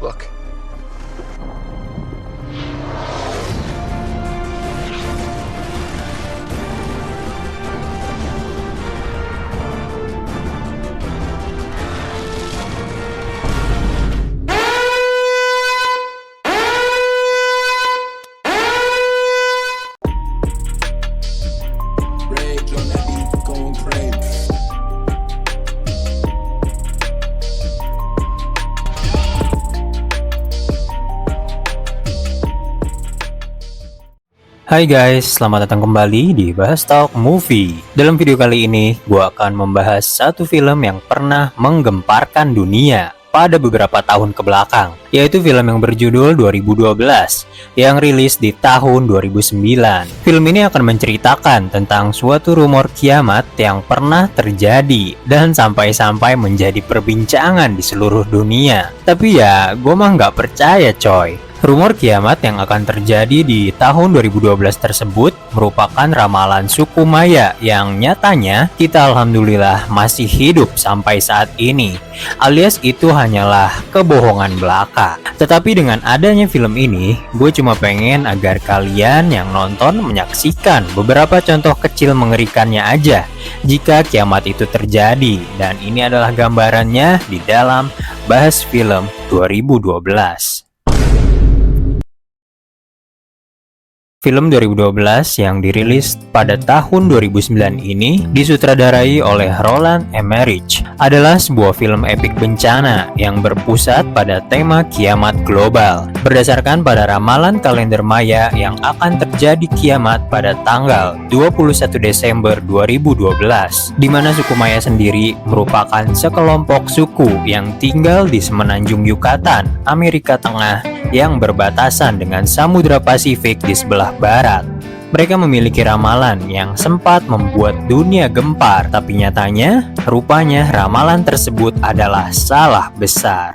Look. Rage on that beat, going crazy. Hai guys, selamat datang kembali di Bahas Talk Movie. Dalam video kali ini, gue akan membahas satu film yang pernah menggemparkan dunia pada beberapa tahun ke belakang, yaitu film yang berjudul 2012, yang rilis di tahun 2009. Film ini akan menceritakan tentang suatu rumor kiamat yang pernah terjadi dan sampai-sampai menjadi perbincangan di seluruh dunia. Tapi ya, gue mah nggak percaya coy. Rumor kiamat yang akan terjadi di tahun 2012 tersebut merupakan ramalan suku Maya yang nyatanya kita alhamdulillah masih hidup sampai saat ini, alias itu hanyalah kebohongan belaka. Tetapi dengan adanya film ini, gue cuma pengen agar kalian yang nonton menyaksikan beberapa contoh kecil mengerikannya aja jika kiamat itu terjadi, dan ini adalah gambarannya di dalam Bahas Film 2012. Film 2012 yang dirilis pada tahun 2009 ini disutradarai oleh Roland Emmerich adalah sebuah film epik bencana yang berpusat pada tema kiamat global berdasarkan pada ramalan kalender Maya yang akan terjadi kiamat pada tanggal 21 Desember 2012, di mana suku Maya sendiri merupakan sekelompok suku yang tinggal di semenanjung Yucatan, Amerika Tengah yang berbatasan dengan Samudra Pasifik di sebelah barat. Mereka memiliki ramalan yang sempat membuat dunia gempar, tapi nyatanya, rupanya ramalan tersebut adalah salah besar.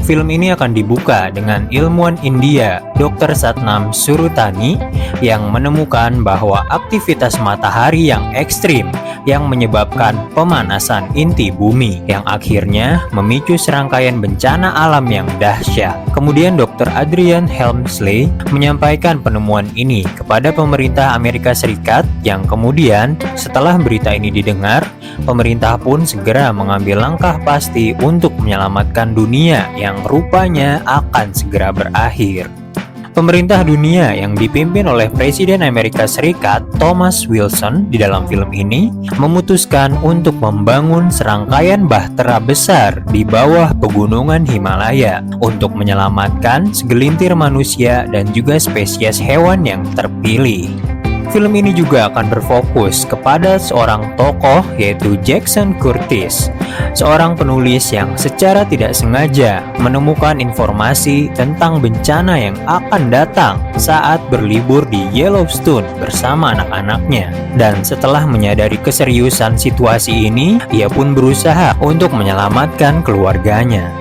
Film ini akan dibuka dengan ilmuwan India, Dr. Satnam Surutani, yang menemukan bahwa aktivitas matahari yang ekstrim yang menyebabkan pemanasan inti bumi yang akhirnya memicu serangkaian bencana alam yang dahsyat. Kemudian Dr. Adrian Helmsley menyampaikan penemuan ini kepada pemerintah Amerika Serikat, yang kemudian setelah berita ini didengar, pemerintah pun segera mengambil langkah pasti untuk menyelamatkan dunia yang rupanya akan segera berakhir. Pemerintah dunia yang dipimpin oleh Presiden Amerika Serikat Thomas Wilson di dalam film ini memutuskan untuk membangun serangkaian bahtera besar di bawah pegunungan Himalaya untuk menyelamatkan segelintir manusia dan juga spesies hewan yang terpilih. Film ini juga akan berfokus kepada seorang tokoh, yaitu Jackson Curtis, seorang penulis yang secara tidak sengaja menemukan informasi tentang bencana yang akan datang saat berlibur di Yellowstone bersama anak-anaknya. Dan setelah menyadari keseriusan situasi ini, ia pun berusaha untuk menyelamatkan keluarganya.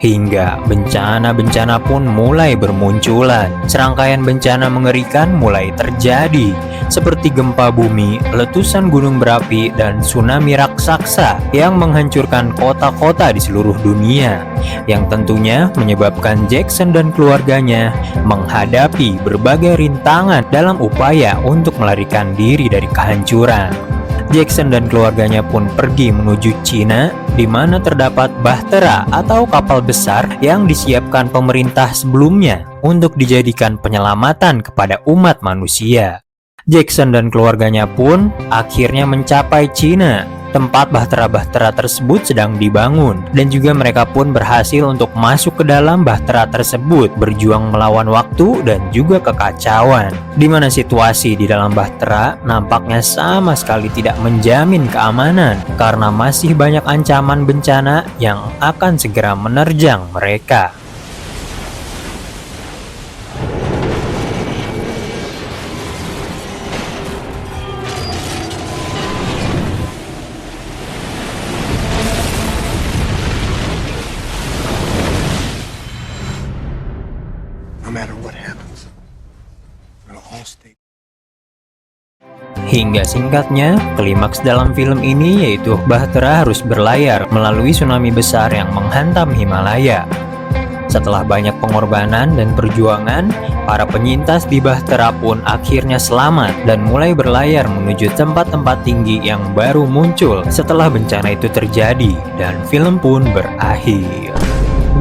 Hingga bencana-bencana pun mulai bermunculan. Serangkaian bencana mengerikan mulai terjadi, seperti gempa bumi, letusan gunung berapi, dan tsunami raksasa yang menghancurkan kota-kota di seluruh dunia, yang tentunya menyebabkan Jackson dan keluarganya menghadapi berbagai rintangan dalam upaya untuk melarikan diri dari kehancuran. Jackson dan keluarganya pun pergi menuju Cina, di mana terdapat bahtera atau kapal besar yang disiapkan pemerintah sebelumnya untuk dijadikan penyelamatan kepada umat manusia. Jackson dan keluarganya pun akhirnya mencapai Cina, tempat bahtera-bahtera tersebut sedang dibangun, dan juga mereka pun berhasil untuk masuk ke dalam bahtera tersebut, berjuang melawan waktu dan juga kekacauan, di mana situasi di dalam bahtera nampaknya sama sekali tidak menjamin keamanan karena masih banyak ancaman bencana yang akan segera menerjang mereka. No matter what happens, we'll all stay. Hingga singkatnya, klimaks dalam film ini yaitu bahtera harus berlayar melalui tsunami besar yang menghantam Himalaya. Setelah banyak pengorbanan dan perjuangan, para penyintas di bahtera pun akhirnya selamat dan mulai berlayar menuju tempat-tempat tinggi yang baru muncul setelah bencana itu terjadi, dan film pun berakhir.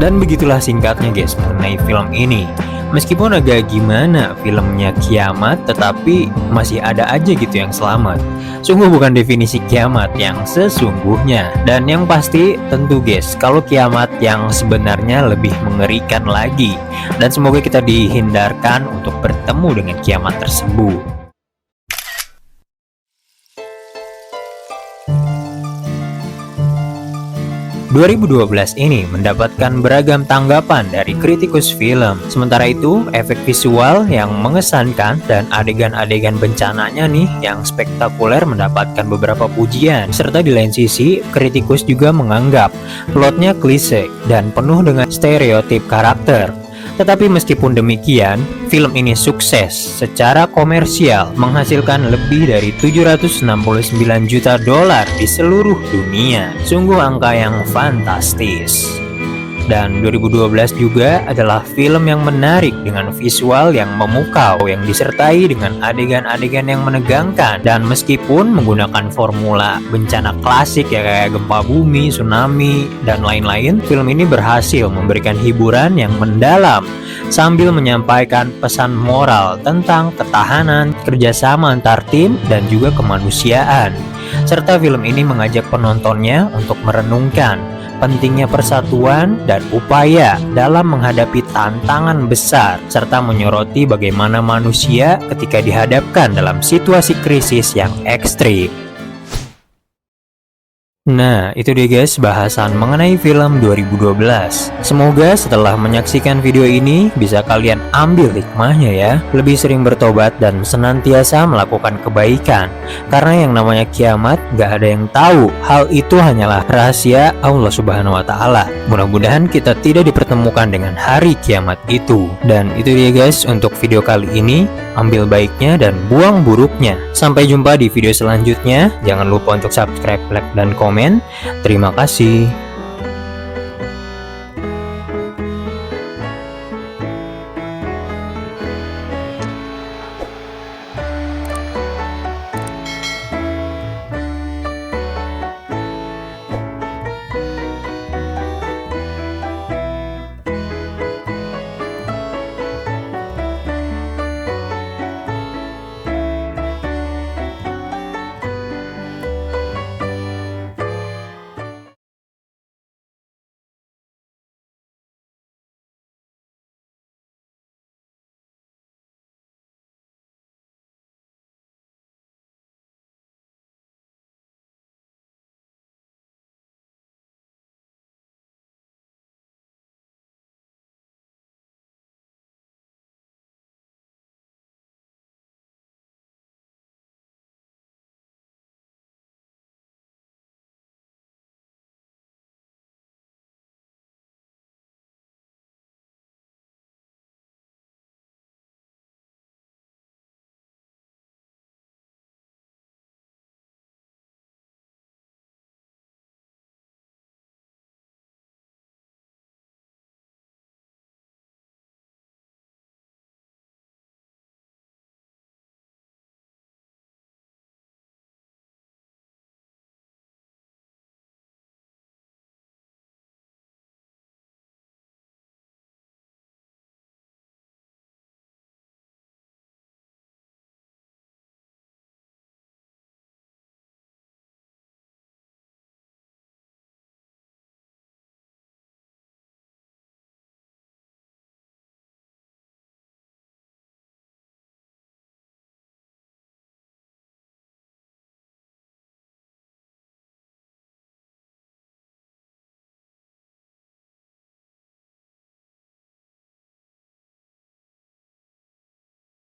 Dan begitulah singkatnya guys mengenai film ini. Meskipun agak gimana filmnya kiamat, tetapi masih ada aja gitu yang selamat. Sungguh bukan definisi kiamat yang sesungguhnya. Dan yang pasti tentu guys, kalau kiamat yang sebenarnya lebih mengerikan lagi. Dan semoga kita dihindarkan untuk bertemu dengan kiamat tersebut. 2012 ini mendapatkan beragam tanggapan dari kritikus film. Sementara itu, efek visual yang mengesankan dan adegan-adegan bencananya nih yang spektakuler mendapatkan beberapa pujian. Serta di lain sisi, kritikus juga menganggap plotnya klise dan penuh dengan stereotip karakter. Tetapi meskipun demikian, film ini sukses secara komersial, menghasilkan lebih dari 769 juta dolar di seluruh dunia. Sungguh angka yang fantastis. Dan 2012 juga adalah film yang menarik dengan visual yang memukau, yang disertai dengan adegan-adegan yang menegangkan. Dan meskipun menggunakan formula bencana klasik ya kayak gempa bumi, tsunami, dan lain-lain, film ini berhasil memberikan hiburan yang mendalam sambil menyampaikan pesan moral tentang ketahanan, kerjasama antar tim, dan juga kemanusiaan. Serta film ini mengajak penontonnya untuk merenungkan pentingnya persatuan dan upaya dalam menghadapi tantangan besar, serta menyoroti bagaimana manusia ketika dihadapkan dalam situasi krisis yang ekstrim. Nah, itu dia guys bahasan mengenai film 2012. Semoga setelah menyaksikan video ini bisa kalian ambil hikmahnya ya. Lebih sering bertobat dan senantiasa melakukan kebaikan. Karena yang namanya kiamat gak ada yang tahu. Hal itu hanyalah rahasia Allah Subhanahu wa Ta'ala. Mudah-mudahan kita tidak dipertemukan dengan hari kiamat itu. Dan itu dia guys untuk video kali ini. Ambil baiknya dan buang buruknya. Sampai jumpa di video selanjutnya. Jangan lupa untuk subscribe, like, dan komen. Terima kasih.